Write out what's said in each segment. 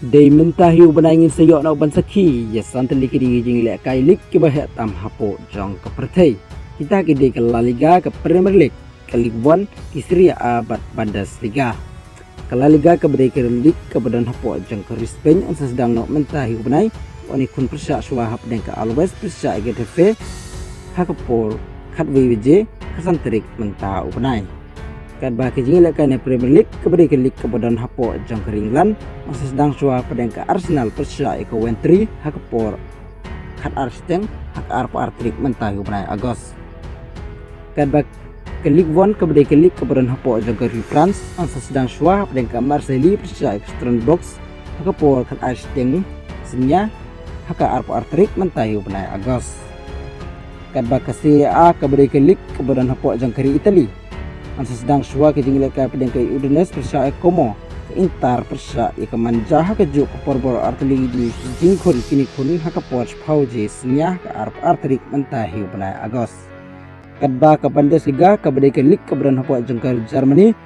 Day mentahiu benangin sayok na uban saki ya santali kidi jing le kai lik ke bahet tam hapo jong ke pertai kita kidi ke La Liga ke Premier League ke Ligue 1 ke Serie A bat Bundesliga ke La Liga ke bedai ke League ke badan hapo jong ke Spain on sedang nok mentahiu benai oni kun persa suah hap den ke Alves persa GTV hakapor khat WWJ ke santrik mentau benai kan bah ke jing le kan Premier League ke bedai ke League ke badan hapo jong ke England masih sedang suah pedang ke Arsenal persia ke Wentry hakapor kat Arsenal hak arpa artrik mentahiu benai Agos kan bah ke Ligue 1 ke bedai ke League ke badan hapo jong ke France masih sedang suah pedang ke Marseille persia ke Strasbourg hakapor kat Arsenal senya hak arpa artrik mentahiu benai Agos kan bah ke Serie A ke bedai ke League ke badan hapo jong ke Italy masih sedang suah ke jinglet ke pedang ke Udinese persia Como ke Inter persia ke Manjah ke juk ke porbor arteli di jingkun kini kun hak poch pauji senyah ke arp artrik mentahiu benai Agos kadba ke Bundesliga ke bedai ke League ke badan hapo jong ke Germany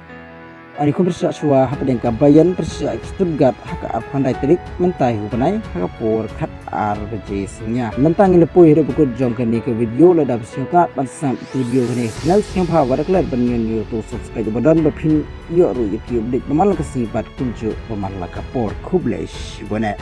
ani kun persia suah pedang ke Bayern persia ke Stuttgart hak arp handai trik mentahiu benai hak por kat RBJ senyah mentang lepui hidup ku jong ke ni ke video le dapat singkat pasam video ni channel yang power klar banyan YouTube subscribe badan bapin yo ru YouTube dik pemal kesibat kunjuk pemal kapor kublesh bone